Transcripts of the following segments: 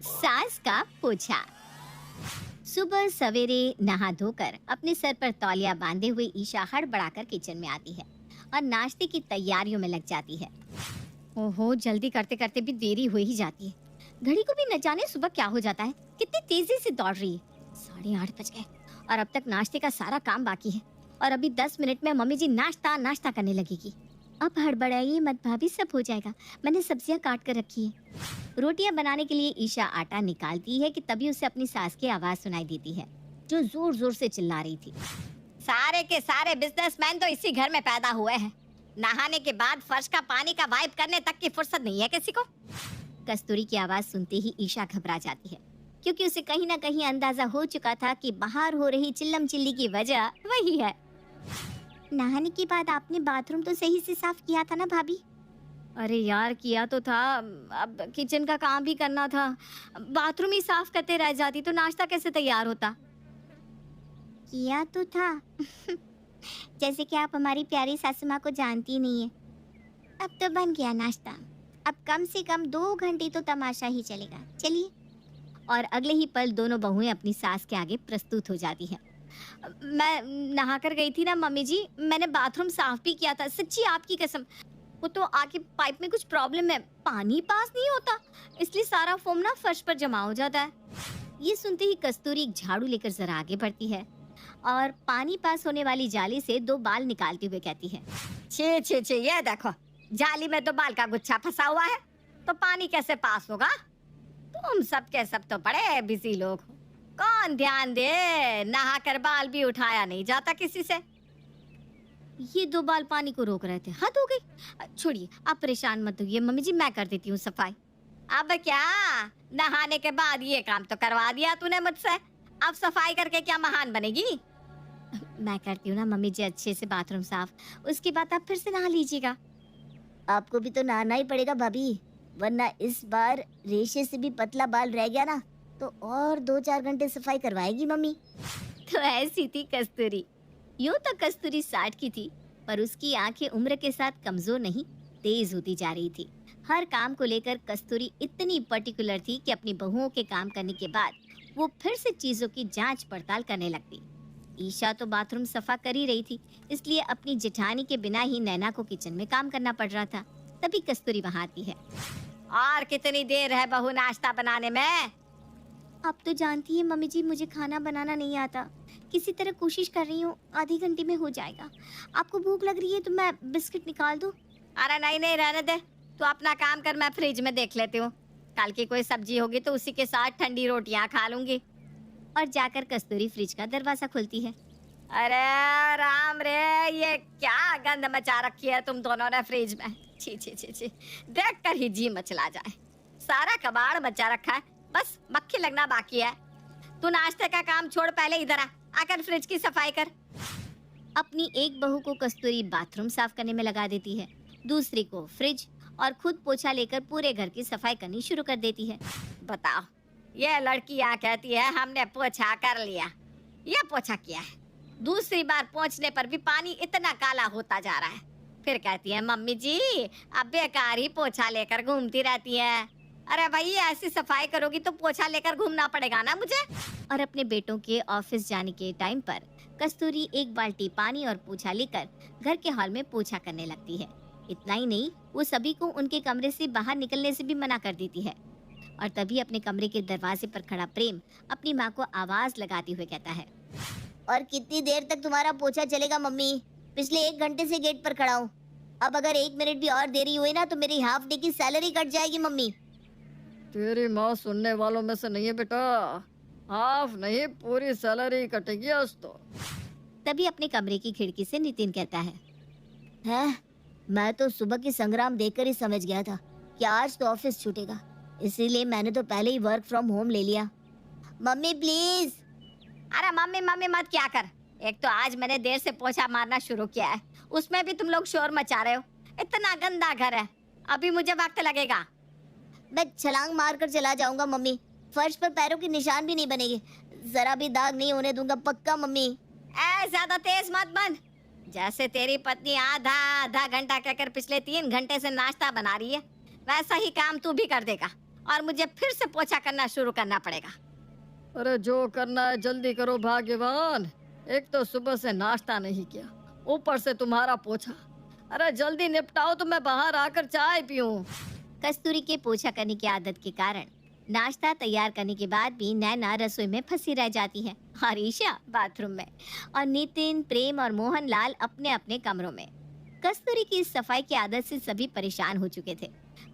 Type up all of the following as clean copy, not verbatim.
सास का पोछा। सुबह सवेरे नहा धोकर अपने सर पर तौलिया बांधे हुए ईशा हड़बड़ाकर किचन में आती है और नाश्ते की तैयारियों में लग जाती है। ओहो, जल्दी करते करते भी देरी हो ही जाती है। घड़ी को भी न जाने सुबह क्या हो जाता है, कितनी तेजी से दौड़ रही है। 8:30 बज गए और अब तक नाश्ते का सारा काम बाकी है और अभी 10 मिनट में मम्मी जी नाश्ता नाश्ता करने लगेगी। अब हड़बड़ाइए मत भाभी, सब हो जाएगा। मैंने सब्जियां काट कर रखी है। रोटियां बनाने के लिए ईशा आटा निकालती है कि तभी उसे अपनी सास की आवाज सुनाई देती है, जो जोर जोर से चिल्ला रही थी। सारे के सारे बिजनेसमैन तो इसी घर में पैदा हुए हैं। नहाने के बाद फर्श का पानी का वाइप करने तक की फुर्सत नहीं है किसी को। कस्तूरी की आवाज सुनते ही ईशा घबरा जाती है, क्योंकि उसे कहीं ना कहीं अंदाजा हो चुका था कि बाहर हो रही चिल्लम चिल्ली की वजह वही है। नहाने के बाद आपने बाथरूम तो सही से साफ किया था ना भाभी? अरे यार, किया तो था, अब किचन का काम भी करना था। बाथरूम ही साफ करते रह जाती तो नाश्ता कैसे तैयार होता? किया तो था जैसे कि आप हमारी प्यारी सासू माँ को जानती नहीं है। अब तो बन गया नाश्ता, अब कम से कम 2 घंटे तो तमाशा ही चलेगा। चलिए। और अगले ही पल दोनों बहुएं अपनी सास के आगे प्रस्तुत हो जाती हैं। मैं नहा कर गई थी ना मम्मी जी, मैंने बाथरूम साफ भी किया था, सच्ची आपकी कसम। वो तो आके पाइप में कुछ प्रॉब्लम है, पानी पास नहीं होता, इसलिए सारा फोम ना फर्श पर जमा हो जाता है। ये सुनते ही कस्तूरी एक झाड़ू लेकर जरा आगे बढ़ती है और पानी पास होने वाली जाली से 2 बाल निकालते हुए कहती है, छे छे छे, ये देखो, जाली में 2 बाल का गुच्छा फंसा हुआ है, तो पानी कैसे पास होगा? तुम सब के सब तो बड़े बिजी लोग हो, कौन ध्यान दे, नहा कर बाल भी उठाया नहीं जाता किसी से। ये 2 बाल पानी को रोक रहे थे, हद हो गई। छोड़िए, आप परेशान मत होइए मम्मी जी, मैं कर देती हूँ सफाई। अब क्या, नहाने के बाद ये काम तो करवा दिया तूने मुझसे, अब सफाई करके क्या महान बनेगी? मैं करती हूँ ना मम्मी जी, अच्छे से बाथरूम साफ, उसके बाद आप फिर से नहा लीजिएगा। आपको भी तो नहाना ही पड़ेगा भाभी, वरना इस बार रेशे से भी पतला बाल रह गया ना तो और 2-4 घंटे सफाई करवाएगी मम्मी। तो ऐसी थी कस्तूरी। यूं तो कस्तूरी 60 की थी, पर उसकी आंखें उम्र के साथ कमजोर नहीं, तेज होती जा रही थी। हर काम को लेकर कस्तूरी इतनी पर्टिकुलर थी कि अपनी बहुओं के काम करने के बाद वो फिर से चीजों की जांच पड़ताल करने लगती। ईशा तो बाथरूम सफा कर ही रही थी, इसलिए अपनी जेठानी के बिना ही नैना को किचन में काम करना पड़ रहा था। तभी कस्तूरी वहां आती है। और कितनी देर है बहू नाश्ता बनाने में? आप तो जानती है मम्मी जी, मुझे खाना बनाना नहीं आता, किसी तरह कोशिश कर रही हूँ, आधे घंटे में हो जाएगा। आपको भूख लग रही है तो मैं बिस्किट निकाल दूँ? अरे नहीं नहीं, रहने दे, तू अपना काम कर, मैं फ्रिज में देख लेती हूँ, कल की कोई सब्जी होगी तो उसी के साथ ठंडी रोटियां खा लूंगी। और जाकर कस्तूरी फ्रिज का दरवाजा खोलती है। अरे राम रे, ये क्या गंध मचा रखी है तुम दोनों ने फ्रिज में, छी छी छी छी, देख कर ही जी मचला जाए। सारा कबाड़ मचा रखा है, बस मक्खी लगना बाकी है। तू नाश्ते का काम छोड़, पहले इधर आकर फ्रिज की सफाई कर। अपनी एक बहू को कस्तूरी बाथरूम साफ करने में लगा देती है, दूसरी को फ्रिज, और खुद पोछा लेकर पूरे घर की सफाई करनी शुरू कर देती है। बताओ, ये लड़कियां कहती है हमने पोछा कर लिया, ये पोछा किया है, दूसरी बार पोंछने पर भी पानी इतना काला होता जा रहा है, फिर कहती है मम्मी जी अब बेकार ही पोछा लेकर घूमती रहती है। अरे भाई, ऐसी सफाई करोगी तो पोछा लेकर घूमना पड़ेगा ना मुझे। और अपने बेटों के ऑफिस जाने के टाइम पर कस्तूरी एक बाल्टी पानी और पोछा लेकर घर के हॉल में पोछा करने लगती है। इतना ही नहीं, वो सभी को उनके कमरे से बाहर निकलने से भी मना कर देती है। और तभी अपने कमरे के दरवाजे पर खड़ा प्रेम अपनी माँ को आवाज लगाते हुए कहता है, और कितनी देर तक तुम्हारा पोछा चलेगा मम्मी? पिछले 1 घंटे से गेट पर खड़ा हूँ, अब अगर 1 मिनट भी और देरी हुई ना तो मेरी हाफ डे की सैलरी कट जाएगी मम्मी। तेरी माँ सुनने वालों में से नहीं है बेटा, हाफ नहीं पूरी सैलरी कटेगी आज तो। तभी अपने कमरे की खिड़की से नितिन कहता है, मैं तो सुबह की संग्राम देखकर ही समझ गया था कि आज तो ऑफिस छूटेगा, इसीलिए मैंने तो पहले ही वर्क फ्रॉम होम ले लिया। Mummy please. अरे मम्मी मम्मी मत क्या कर, एक तो आज मैंने देर से पोछा मारना शुरू किया है, उसमें भी तुम लोग शोर मचा रहे हो, इतना गंदा घर है, अभी मुझे वक्त लगेगा। मैं छलांग मार कर चला जाऊंगा मम्मी, फर्श पर पैरों के निशान भी नहीं बनेंगे, जरा भी दाग नहीं होने दूंगा, पक्का मम्मी। ज्यादा तेज मत बन, जैसे तेरी पत्नी आधा आधा घंटा कहकर पिछले 3 घंटे से नाश्ता बना रही है, वैसा ही काम तू भी कर देगा, और मुझे फिर से पोछा करना शुरू करना पड़ेगा। अरे जो करना है जल्दी करो भाग्यवान। एक तो सुबह से नाश्ता नहीं किया, ऊपर से तुम्हारा पोछा। अरे जल्दी निपटाओ तो मैं बाहर आकर चाय पीऊं। कस्तूरी के पोछा करने की आदत के कारण नाश्ता तैयार करने के बाद भी नैना रसोई में फंसी रह जाती है और ईशा बाथरूम में, और नितिन, प्रेम और मोहनलाल अपने अपने कमरों में। कस्तूरी की इस सफाई की आदत से सभी परेशान हो चुके थे,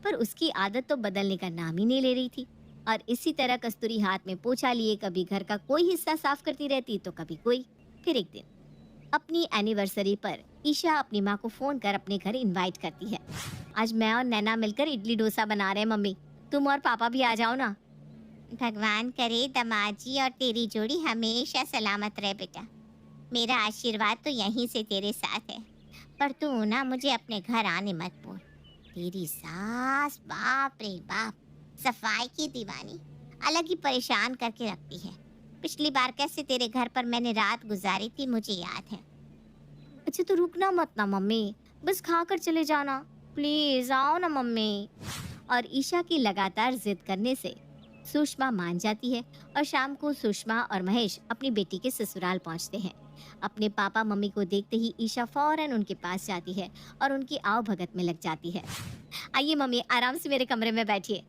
पर उसकी आदत तो बदलने का नाम ही नहीं ले रही थी। और इसी तरह कस्तूरी हाथ में पोछा लिए कभी घर का कोई हिस्सा साफ करती रहती तो कभी कोई। फिर एक दिन अपनी एनिवर्सरी पर ईशा अपनी माँ को फोन कर अपने घर इनवाइट करती है। आज मैं और नैना मिलकर इडली डोसा बना रहे हैं मम्मी, तुम और पापा भी आ जाओ ना। भगवान करे दमाजी और तेरी जोड़ी हमेशा सलामत रहे बेटा। मेरा आशीर्वाद तो यहीं से तेरे साथ है, पर तू ना मुझे अपने घर आने मत बोल। तेरी सास बाप रे बाप, सफाई की दीवानी, अलग ही परेशान करके रखती है। पिछली बार कैसे तेरे घर पर मैंने रात गुजारी थी मुझे याद है। अच्छा तो रुकना मत ना मम्मी, बस खा कर चले जाना, प्लीज आओ ना मम्मी। और ईशा की लगातार जिद करने से सुषमा मान जाती है और शाम को सुषमा और महेश अपनी बेटी के ससुराल पहुंचते हैं। अपने पापा मम्मी को देखते ही ईशा फौरन उनके पास जाती है और उनकी आओ भगत में लग जाती है। आइए मम्मी, आराम से मेरे कमरे में बैठिए।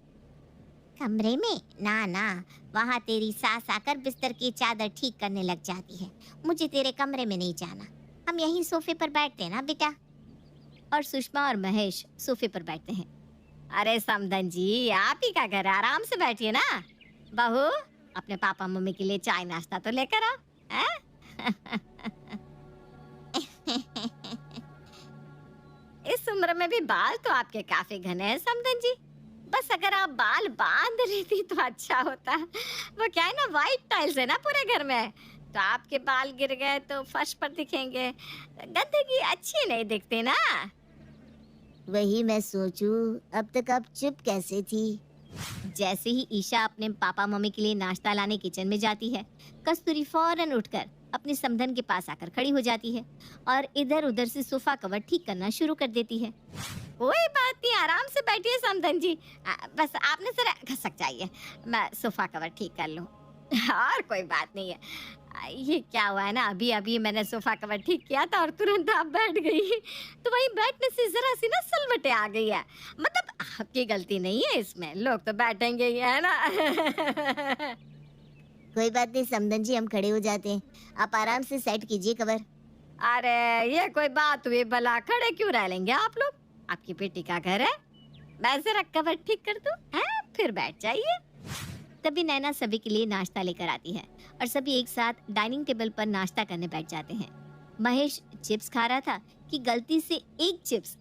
कमरे में? ना ना, वहाँ तेरी सास आकर बिस्तर की चादर ठीक करने लग जाती है। मुझे तेरे कमरे में नहीं जाना, हम यहीं सोफे पर बैठते हैं ना बेटा। और सुषमा और महेश सोफे पर बैठते हैं। अरे समधन जी, आप ही का घर है, आराम से बैठिए ना। बहू, अपने पापा मम्मी के लिए चाय नाश्ता तो लेकर आओ। इस उम्र में भी बाल तो आपके काफी घने हैं समधन जी। बस अगर आप बाल बांध लेती तो अच्छा होता। वो क्या है ना, व्हाइट टाइल्स है ना पूरे घर में, तो आपके बाल गिर गए तो फर्श पर दिखेंगे, गंदगी अच्छी नहीं दिखती ना। वही मैं सोचूं, अब तक आप चुप कैसे थी? जैसे ही ईशा अपने पापा मम्मी के लिए नाश्ता लाने किचन में जाती है, कस्तूरी फौरन उठकर अपने समधन के पास आकर खड़ी हो जाती है और इधर उधर से सोफा कवर ठीक करना शुरू कर देती है। कोई बात नहीं, आराम से बैठिए समधन जी, बस आपने जरा खसक जाइए, मैं सोफा कवर ठीक कर लूं। और कोई बात नहीं है। ये क्या हुआ है ना, अभी अभी मैंने सोफा कवर ठीक किया था और तुरंत आप बैठ गई, तो वही बैठने से जरा सी ना सलवटे आ गई है। मतलब आपकी गलती नहीं है इसमें, लोग तो बैठेंगे ही, है ना। कोई बात नहीं समधन जी, हम खड़े हो जाते हैं, आप आराम से सेट कीजिए कवर। अरे ये कोई बात हुई भला, खड़े क्यों रह लेंगे आप लोग, आपकी बेटी का घर है। मैं जरा कवर ठीक कर दूं, हैं? फिर बैठ जाइए। तभी नैना सभी के लिए नाश्ता लेकर आती है और सभी एक साथ डाइनिंग टेबल पर नाश्ता करने बैठ जाते हैं। महेश चिप्स खा रहा था कि गलती से एक चिप्स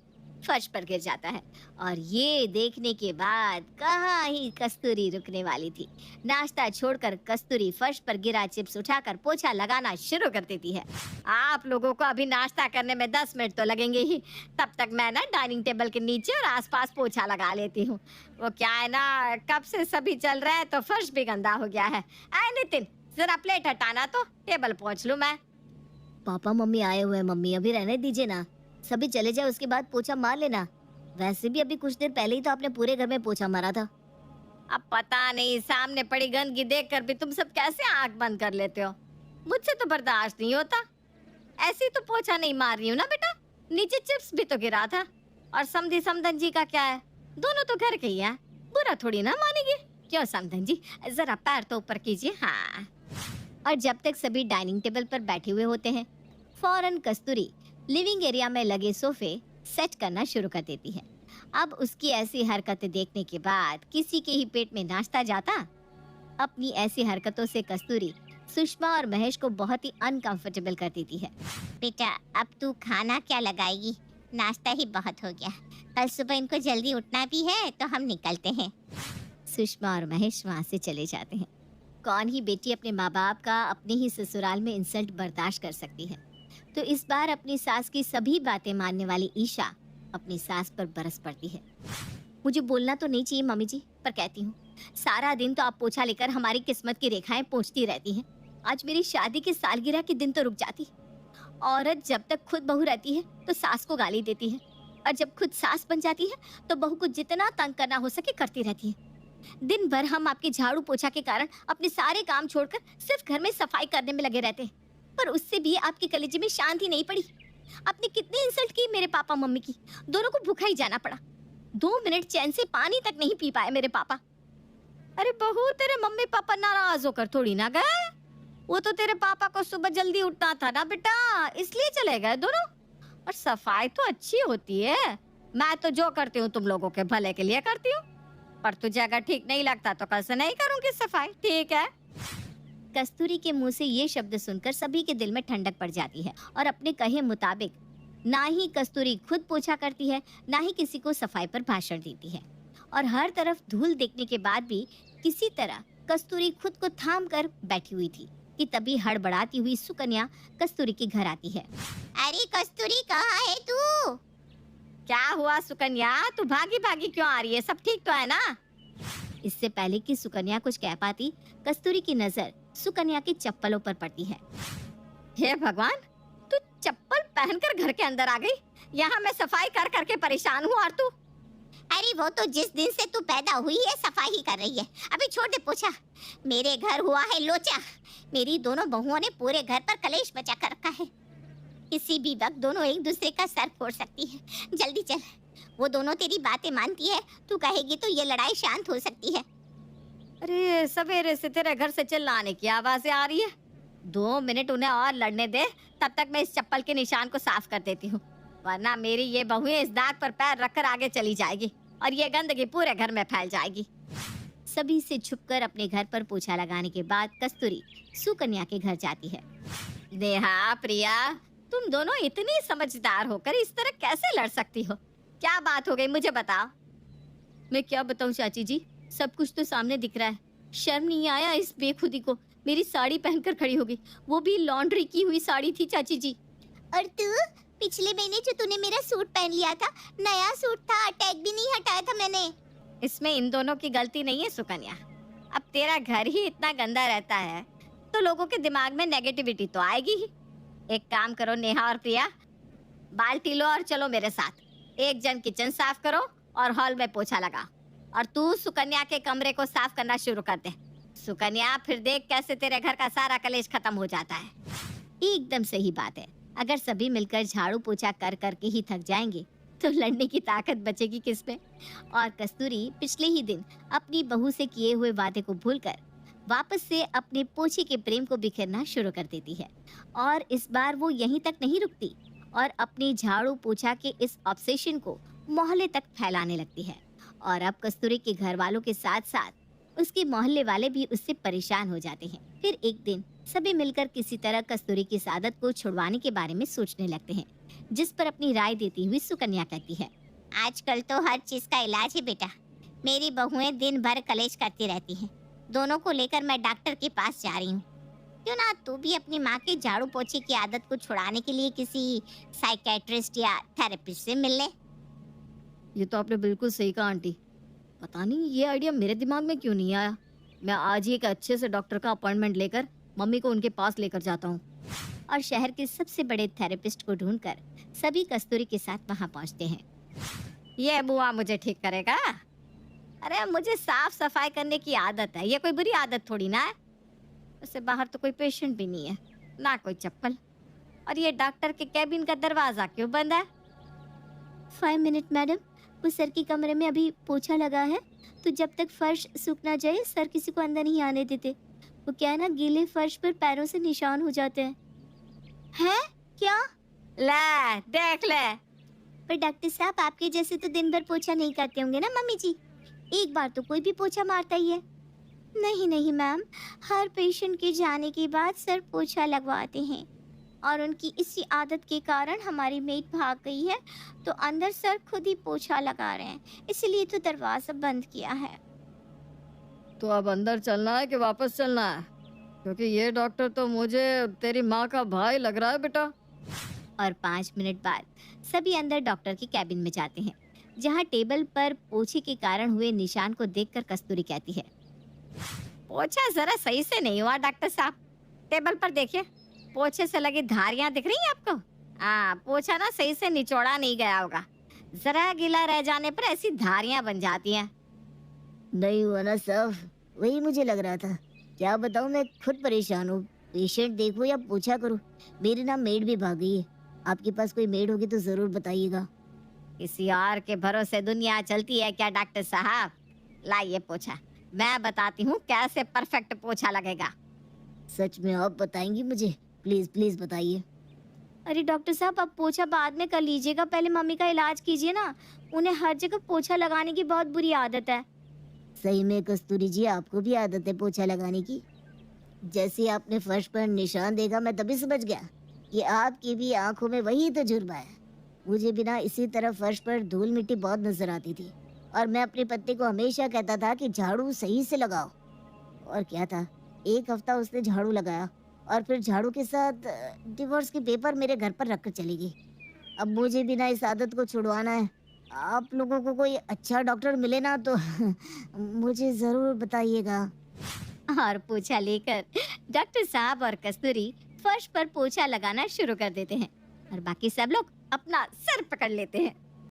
फर्श पर गिर जाता है और ये देखने के बाद कहाँ ही कस्तूरी रुकने वाली थी। नाश्ता छोड़कर कस्तूरी फर्श पर गिरा चिप्स उठाकर पोछा लगाना शुरू कर देती है। आप लोगों को अभी नाश्ता करने में 10 मिनट तो लगेंगे ही, तब तक मैं ना डाइनिंग टेबल के नीचे और आसपास पोछा लगा लेती हूँ। वो क्या है ना, कब से सभी चल रहे हैं तो फर्श भी गंदा हो गया है। नितिन, जरा प्लेट हटाना तो टेबल पोंछ लूं मैं। पापा मम्मी आए हुए हैं मम्मी, अभी रहने दीजिए ना, सभी चले जाए उसके बाद पोछा मार लेना। वैसे भी अभी कुछ देर पहले ही तो आपने पूरे घर में पोछा मारा था। अब पता नहीं, सामने पड़ी गंदगी देखकर भी तुम सब कैसे आंख बंद कर लेते हो। मुझसे तो बर्दाश्त नहीं होता। ऐसे तो पोछा नहीं मार रही हूँ ना बेटा, नीचे चिप्स भी तो गिरा था। और समधी समधन जी का क्या है, दोनों तो घर के ही हैं, बुरा थोड़ी ना मानेगी। क्यों समधन जी, जरा पैर तो ऊपर कीजिए। हाँ। और जब तक सभी डाइनिंग टेबल पर बैठे हुए होते हैं, फौरन कस्तूरी लिविंग एरिया में लगे सोफे सेट करना शुरू कर देती है। अब उसकी ऐसी हरकतें देखने के बाद किसी के ही पेट में नाश्ता जाता। अपनी ऐसी हरकतों से कस्तूरी सुषमा और महेश को बहुत ही अनकंफर्टेबल कर देती है। बेटा अब तू खाना क्या लगाएगी, नाश्ता ही बहुत हो गया, कल सुबह इनको जल्दी उठना भी है तो हम निकलते हैं। सुषमा और महेश वहाँ से चले जाते हैं। कौन ही बेटी अपने माँ बाप का अपने ही ससुराल में इंसल्ट बर्दाश्त कर सकती है। तो इस बार अपनी सास की सभी बातें मानने वाली ईशा अपनी सास पर बरस पड़ती है। मुझे बोलना तो नहीं चाहिए मम्मी जी, पर कहती हूँ, सारा दिन तो आप पोछा लेकर हमारी किस्मत की रेखाएं पोंछती रहती हैं। आज मेरी शादी की सालगिरह के दिन तो रुक जाती। औरत जब तक खुद बहू रहती है तो सास को गाली देती है, और जब खुद सास बन जाती है तो बहू को जितना तंग करना हो सके करती रहती है। दिन भर हम आपके झाड़ू पोछा के कारण अपने सारे काम छोड़कर सिर्फ घर में सफाई करने में लगे रहते हैं, पर उससे भी आपके कलेजे में शांति नहीं पड़ी। आपने कितनी इंसल्ट की मेरे पापा मम्मी की, दोनों को भूखा ही जाना पड़ा। 2 मिनट चैन से पानी तक नहीं पी पाए मेरे पापा। अरे बहू, तेरे मम्मी पापा नाराज होकर थोड़ी ना गए, वो तो तेरे पापा को सुबह जल्दी उठना था ना बेटा, इसलिए चले गए दोनों। और सफाई तो अच्छी होती है, मैं तो जो करती हूँ तुम लोगों के भले के लिए करती हूँ, पर तुझे अगर ठीक नहीं लगता तो कल से नहीं करूँगी सफाई, ठीक है? कस्तूरी के मुंह से ये शब्द सुनकर सभी के दिल में ठंडक पड़ जाती है और अपने कहे मुताबिक ना ही कस्तूरी खुद पोछा करती है, ना ही किसी को सफाई पर भाषण देती है। और हर तरफ धूल देखने के बाद भी किसी तरह कस्तूरी खुद को थाम कर बैठी हुई थी कि तभी हड़बड़ाती हुई सुकन्या कस्तूरी के घर आती है। अरे कस्तूरी, कहाँ है तू? क्या हुआ सुकन्या, तू भागी भागी क्यों आ रही है? सब ठीक तो है ना? इससे पहले कि सुकन्या कुछ कह पाती, कस्तूरी की नजर सुकन्या की चप्पलों पर पड़ती है। हे भगवान, तू चप्पल पहनकर घर के अंदर आ गई। यहाँ मैं सफाई कर करके परेशान हूँ और तू। अरे वो तो जिस दिन से तू पैदा हुई है सफाई ही कर रही है, अभी छोड़ दे पोछा। मेरे घर हुआ है लोचा, मेरी दोनों बहुओं ने पूरे घर पर कलेश मचा कर रखा है। किसी भी वक्त दोनों एक दूसरे का सर फोड़ सकती है। जल्दी चल, वो दोनों तेरी बातें मानती है, तू कहेगी तो ये लड़ाई शांत हो सकती है। अरे सवेरे से तेरे घर से चिल्लाने की आवाजें आ रही है। 2 मिनट उन्हें और लड़ने दे, तब तक मैं इस चप्पल के निशान को साफ कर देती हूँ, वरना मेरी ये बहुएं इस दाग पर पैर रखकर आगे चली जाएगी और ये गंदगी पूरे घर में फैल जाएगी। सभी से छुपकर अपने घर पर पोछा लगाने के बाद कस्तूरी सुकन्या के घर जाती है। नेहा, प्रिया, तुम दोनों इतनी समझदार होकर इस तरह कैसे लड़ सकती हो? क्या बात हो गई, मुझे बताओ। मैं क्या बताऊं चाची जी, सब कुछ तो सामने दिख रहा है। शर्म नहीं आया इस बेखुदी को, मेरी साड़ी पहनकर खड़ी हो गई, वो भी लॉन्ड्री की हुई साड़ी थी चाची जी। और तू, पिछले महीने जो तूने मेरा सूट पहन लिया था, नया सूट था, टैग भी नहीं हटाया था मैंने। इसमें इन दोनों की गलती नहीं है सुकन्या। अब तेरा घर ही इतना गंदा रहता है तो लोगों के दिमाग में नेगेटिविटी तो आएगी ही। एक काम करो नेहा और प्रिया, बाल्टी लो और चलो मेरे साथ। एक जन किचन साफ करो और हॉल में पोछा लगा, और तू सुकन्या के कमरे को साफ करना शुरू कर दे। सुकन्या, फिर देख कैसे तेरे घर का सारा कलेश खत्म हो जाता है। एकदम सही बात है, अगर सभी मिलकर झाड़ू पोछा कर करके ही थक जाएंगे तो लड़ने की ताकत बचेगी किस पे। और कस्तूरी पिछले ही दिन अपनी बहू से किए हुए वादे को भूलकर वापस से अपने पोछे के प्रेम को बिखेरना शुरू कर देती है। और इस बार वो यहीं तक नहीं रुकती और अपनी झाड़ू पोछा के इस ऑब्सेशन को मोहल्ले तक फैलाने लगती है। और अब कस्तूरी के घर वालों के साथ साथ उसके मोहल्ले वाले भी उससे परेशान हो जाते हैं। फिर एक दिन सभी मिलकर किसी तरह कस्तूरी की इस आदत को छुड़वाने के बारे में सोचने लगते हैं, जिस पर अपनी राय देती हुई सुकन्या कहती है, आजकल तो हर चीज का इलाज है बेटा। मेरी बहुएं दिन भर कलेश करती रहती हैं। दोनों को लेकर मैं डॉक्टर के पास जा रही हूँ। क्यों ना तू भी अपनी माँ के झाड़ू पोछे की आदत को छुड़ाने के लिए किसी साइकेट्रिस्ट या थेरेपिस्ट से मिल ले। ये तो आपने बिल्कुल सही कहा आंटी, पता नहीं ये आइडिया मेरे दिमाग में क्यों नहीं आया। मैं आज ही एक अच्छे से डॉक्टर का अपॉइंटमेंट लेकर मम्मी को उनके पास लेकर जाता हूँ। और शहर के सबसे बड़े थेरेपिस्ट को ढूंढकर सभी कस्तूरी के साथ वहाँ पहुँचते हैं। ये बुआ मुझे ठीक करेगा? अरे मुझे साफ सफाई करने की आदत है, ये कोई बुरी आदत थोड़ी ना है। उससे बाहर तो कोई पेशेंट भी नहीं है, ना कोई चप्पल, और ये डॉक्टर के कैबिन का दरवाजा क्यों बंद है? 5 मिनट मैडम, वो सर के कमरे में अभी पोछा लगा है, तो जब तक फर्श सूख ना जाए सर किसी को अंदर नहीं आने देते। वो क्या है ना, गीले फर्श पर पैरों से निशान हो जाते हैं। हैं? क्या? ले देख ले। पर डॉक्टर साहब, आपके जैसे तो दिन भर पोछा नहीं करते होंगे ना मम्मी जी, एक बार तो कोई भी पोछा मारता ही है। नहीं नहीं मैम, हर पेशेंट के जाने के बाद सर पोछा लगवाते हैं, और उनकी इसी आदत के कारण हमारी मेड भाग गई है, तो अंदर सर खुद ही पोछा लगा रहे हैं, इसलिए तो दरवाजा बंद किया है। तो अब अंदर चलना है कि वापस चलना है? क्योंकि ये डॉक्टर तो मुझे तेरी माँ का भाई लग रहा है बेटा। और 5 मिनट बाद सभी अंदर डॉक्टर के कैबिन में जाते हैं, जहाँ टेबल पर पोछे के कारण हुए निशान को देखकर कस्तूरी कहती है, पोछा जरा सही से नहीं हुआ डॉक्टर साहब। टेबल पर देखिए, पोछे से लगी धारियां दिख रही हैं आपको? हाँ, पोछा ना सही से निचोड़ा नहीं गया होगा, जरा गीला रह जाने पर ऐसी धारियां बन जाती हैं। नहीं हुआ ना साहब, वही मुझे लग रहा था। क्या बताऊं, मैं खुद परेशान हूँ। पेशेंट देखो या पूछा करो, मेरी ना मेड भी भाग गई है। आपके पास कोई मेड होगी तो जरूर बताइएगा। किसी और के भरोसे दुनिया चलती है क्या डॉक्टर साहब? लाइए पोछा, मैं बताती हूँ कैसे परफेक्ट पोछा लगेगा। सच में आप बताएंगी मुझे? प्लीज प्लीज बताइए। अरे डॉक्टर साहब, आप पोछा बाद में कर लीजिएगा, पहले मम्मी का इलाज कीजिए ना। उन्हें हर जगह पोछा लगाने की बहुत बुरी आदत है। सही में कस्तूरी जी, आपको भी आदत है पोछा लगाने की? जैसे ही आपने फर्श पर निशान देखा, मैं तभी समझ गया कि आपकी भी आंखों में वही तजुर्बा है। मुझे भी ना इसी तरह फर्श पर धूल मिट्टी बहुत नजर आती थी, और मैं अपनी पत्नी को हमेशा कहता था कि झाड़ू सही से लगाओ। और क्या था, एक हफ्ता उसने झाड़ू लगाया और फिर झाड़ू के साथ डिवोर्स के पेपर मेरे घर पर रखकर चली गई। अब मुझे भी ना इस आदत को छुड़वाना है। आप लोगों को कोई अच्छा डॉक्टर मिले ना तो मुझे जरूर बताइएगा। और पोछा लेकर डॉक्टर साहब और कस्तूरी फर्श पर पोछा लगाना शुरू कर देते हैं और बाकी सब लोग अपना सर पकड़ लेते हैं।